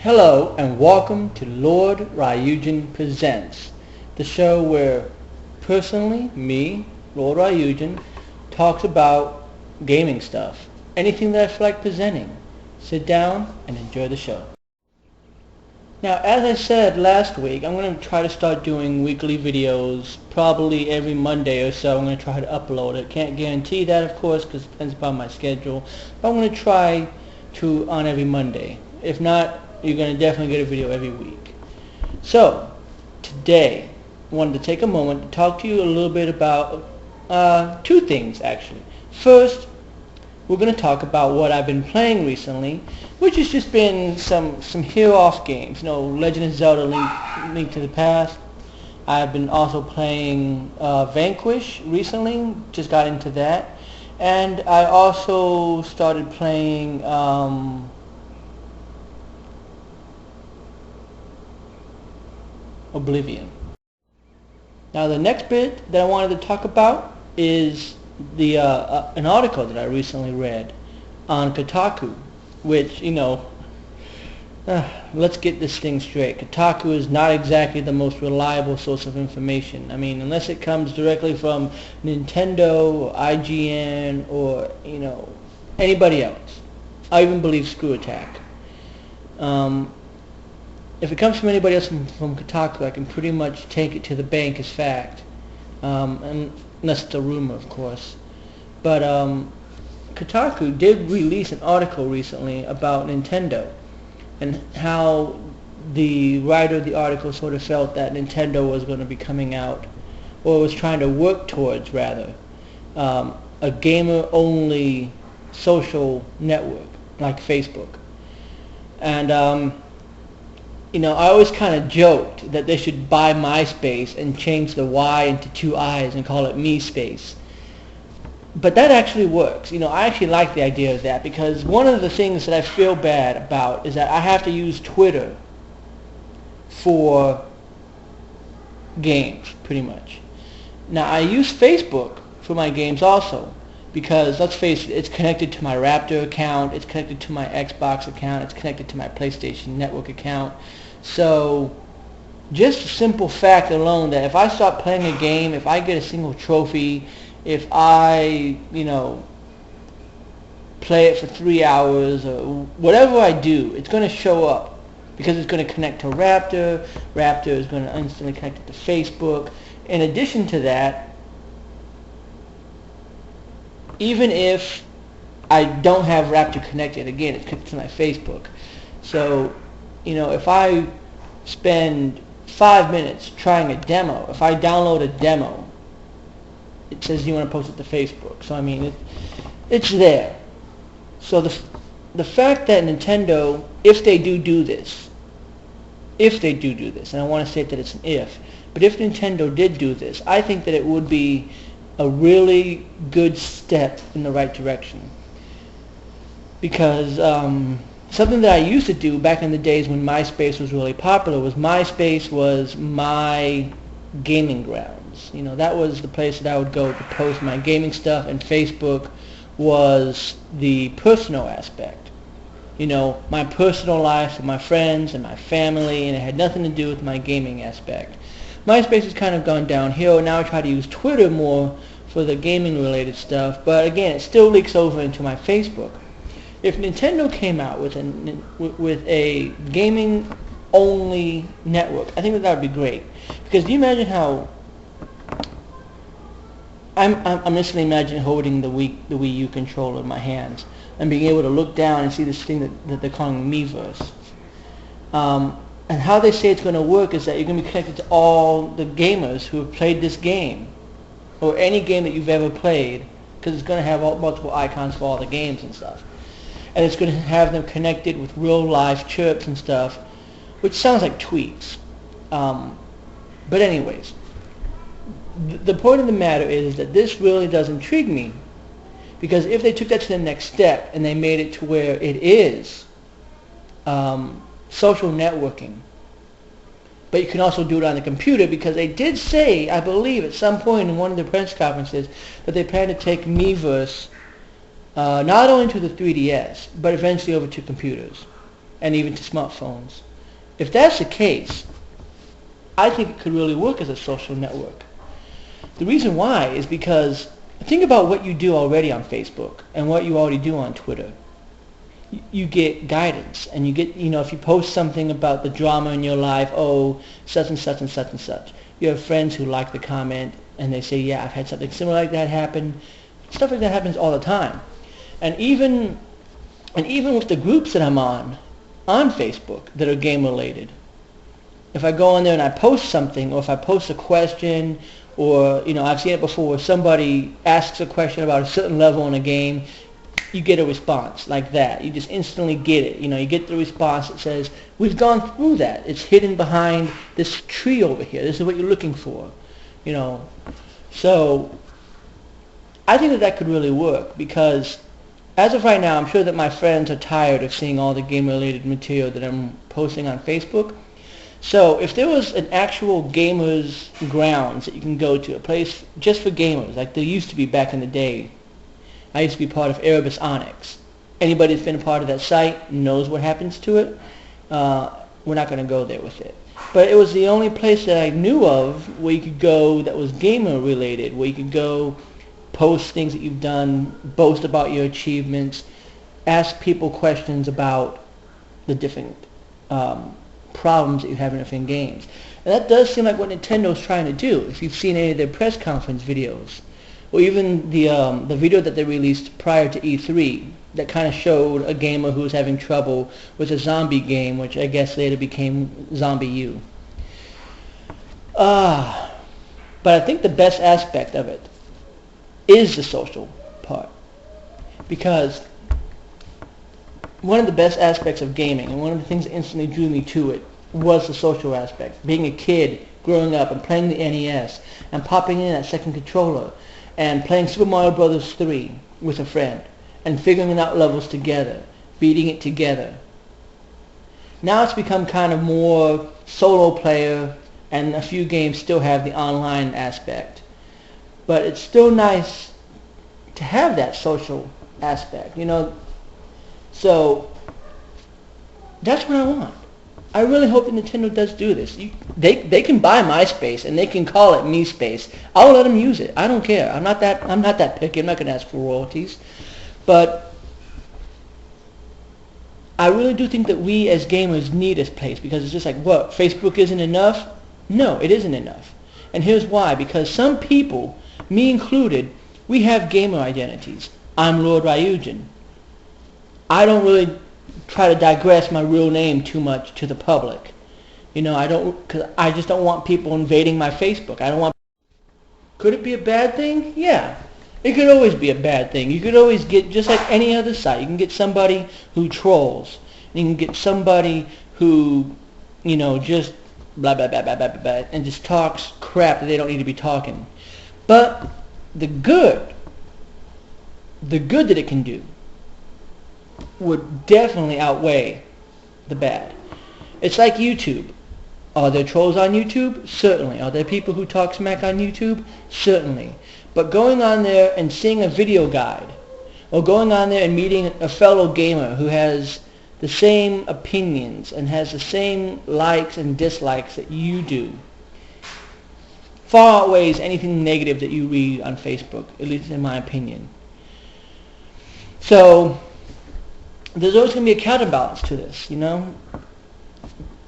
Hello and welcome to Lord Ryujin Presents, the show where personally, me, Lord Ryujin, talks about gaming stuff. Anything that I feel like presenting. Sit down and enjoy the show. Now, as I said last week, I'm going to try to start doing weekly videos, probably every Monday or so. I'm going to try to upload it. Can't guarantee that, of course, because it depends upon my schedule. But I'm going to try to on every Monday. If not, you're going to definitely get a video every week. So, today, I wanted to take a moment to talk to you a little bit about two things, actually. First, we're going to talk about what I've been playing recently, which has just been some hero-off games. You know, Legend of Zelda Link to the Past. I've been also playing Vanquish recently, just got into that. And I also started playing Oblivion. Now the next bit that I wanted to talk about is the an article that I recently read on Kotaku, which, you know, let's get this thing straight. Kotaku is not exactly the most reliable source of information. I mean, unless it comes directly from Nintendo or IGN or, you know, anybody else. I even believe Screw Attack. If it comes from anybody else from Kotaku, I can pretty much take it to the bank as fact, unless it's a rumor, of course. But Kotaku did release an article recently about Nintendo and how the writer of the article sort of felt that Nintendo was going to be coming out, or was trying to work towards, rather, a gamer-only social network like Facebook. And you know, I always kind of joked that they should buy MySpace and change the Y into two I's and call it MeSpace. But that actually works. You know, I actually like the idea of that, because one of the things that I feel bad about is that I have to use Twitter for games, pretty much. Now, I use Facebook for my games also, because, let's face it, it's connected to my Raptor account, it's connected to my Xbox account, it's connected to my PlayStation Network account. So, just the simple fact alone that if I start playing a game, if I get a single trophy, if I, you know, play it for 3 hours, or whatever I do, it's going to show up, because it's going to connect to Raptor. Raptor is going to instantly connect it to Facebook. In addition to that, even if I don't have Raptor connected, again, it's connected to my Facebook. So, you know, if I spend 5 minutes trying a demo, if I download a demo, it says you want to post it to Facebook. So, I mean, it's there. So the fact that Nintendo, if they do this, and I want to say that it's an if, but if Nintendo did do this, I think that it would be a really good step in the right direction. Because something that I used to do back in the days when MySpace was really popular was MySpace was my gaming grounds. You know, that was the place that I would go to post my gaming stuff, and Facebook was the personal aspect. You know, my personal life with my friends and my family, and it had nothing to do with my gaming aspect. MySpace has kind of gone downhill. Now I try to use Twitter more for the gaming related stuff, but again, it still leaks over into my Facebook. If Nintendo came out with a gaming only network, I think that would be great. Because do you imagine how I'm instantly imagining holding the Wii U controller in my hands and being able to look down and see this thing that they're calling Miiverse. And how they say it's going to work is that you're going to be connected to all the gamers who have played this game, or any game that you've ever played, because it's going to have multiple icons for all the games and stuff. And it's going to have them connected with real live chirps and stuff, which sounds like tweets. But anyways, the point of the matter is that this really does intrigue me, because if they took that to the next step and they made it to where it is social networking, but you can also do it on the computer, because they did say, I believe, at some point in one of the press conferences, that they plan to take Miiverse not only to the 3DS, but eventually over to computers. and even to smartphones. If that's the case, I think it could really work as a social network. The reason why is because think about what you do already on Facebook and what you already do on Twitter. You get guidance, and you get, if you post something about the drama in your life, such and such and such and such. You have friends who like the comment, and they say, yeah, I've had something similar like that happen. Stuff like that happens all the time. And even with the groups that I'm on Facebook that are game related, if I go on there and I post something, or if I post a question, or, I've seen it before where somebody asks a question about a certain level in a game, you get a response like that. You just instantly get it. You get the response that says, we've gone through that. It's hidden behind this tree over here. This is what you're looking for. So I think that could really work, because as of right now, I'm sure that my friends are tired of seeing all the game-related material that I'm posting on Facebook. So if there was an actual gamers grounds that you can go to, a place just for gamers, like there used to be back in the day. I used to be part of Erebus Onyx. Anybody that's been a part of that site knows what happens to it. We're not going to go there with it. But it was the only place that I knew of where you could go that was gamer related, where you could go post things that you've done, boast about your achievements, ask people questions about the different problems that you have in different games. And that does seem like what Nintendo's trying to do. If you've seen any of their press conference videos, or even the video that they released prior to E3 that kind of showed a gamer who was having trouble with a zombie game, which I guess later became Zombie U. But I think the best aspect of it is the social part, because one of the best aspects of gaming, and one of the things that instantly drew me to it, was the social aspect. Being a kid, growing up, and playing the NES, and popping in that second controller, and playing Super Mario Bros. 3 with a friend, and figuring out levels together, beating it together. Now it's become kind of more solo player, and a few games still have the online aspect. But it's still nice to have that social aspect, So that's what I want. I really hope that Nintendo does do this. They can buy MySpace and they can call it MeSpace. I'll let them use it. I don't care. I'm not that picky. I'm not going to ask for royalties. But I really do think that we as gamers need this place, because it's just like, what, Facebook isn't enough? No, it isn't enough. And here's why. Because some people, me included, we have gamer identities. I'm Lord Ryujin. I don't really try to digress my real name too much to the public. Because I just don't want people invading my Facebook. I don't want. Could it be a bad thing? Yeah. It could always be a bad thing. You could always get, just like any other site, you can get somebody who trolls. You can get somebody who, just blah, blah, blah, blah, blah, blah, and just talks crap that they don't need to be talking. But the good that it can do would definitely outweigh the bad. It's like YouTube. Are there trolls on YouTube? Certainly. Are there people who talk smack on YouTube? Certainly. But going on there and seeing a video guide, or going on there and meeting a fellow gamer who has the same opinions and has the same likes and dislikes that you do, far outweighs anything negative that you read on Facebook, at least in my opinion. So there's always going to be a counterbalance to this,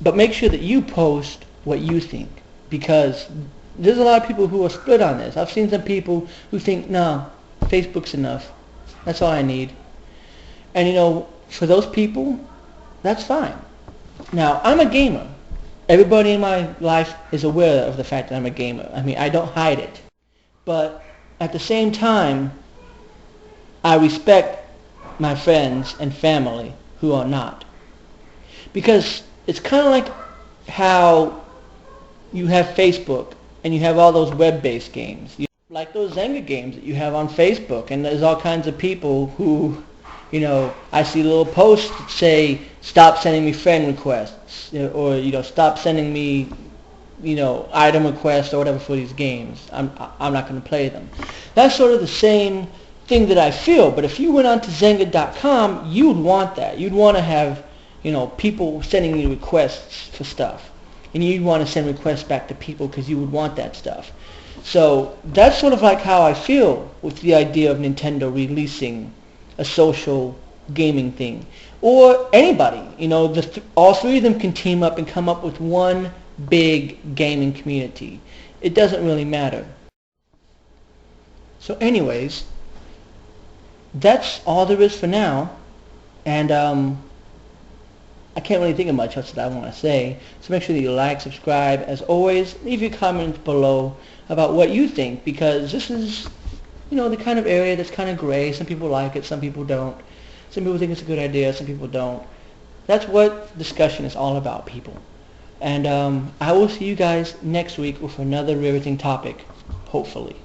But make sure that you post what you think, because there's a lot of people who are split on this. I've seen some people who think, no, Facebook's enough. That's all I need. And, for those people, that's fine. Now, I'm a gamer. Everybody in my life is aware of the fact that I'm a gamer. I mean, I don't hide it. But at the same time, I respect my friends and family who are not. Because it's kind of like how you have Facebook and you have all those web-based games. Like those Zynga games that you have on Facebook, and there's all kinds of people who, I see little posts that say, stop sending me friend requests, or, stop sending me, item requests or whatever for these games. I'm not going to play them. That's sort of the same thing that I feel, but if you went on to Zynga.com, you'd want that. You'd want to have people sending you requests for stuff. And you'd want to send requests back to people because you would want that stuff. So that's sort of like how I feel with the idea of Nintendo releasing a social gaming thing. Or anybody. All three of them can team up and come up with one big gaming community. It doesn't really matter. So anyways, that's all there is for now. And I can't really think of much else that I want to say. So make sure that you like, subscribe. As always, leave your comments below about what you think, because this is, the kind of area that's kind of gray. Some people like it, some people don't. Some people think it's a good idea, some people don't. That's what discussion is all about, people. And I will see you guys next week with another riveting topic, hopefully.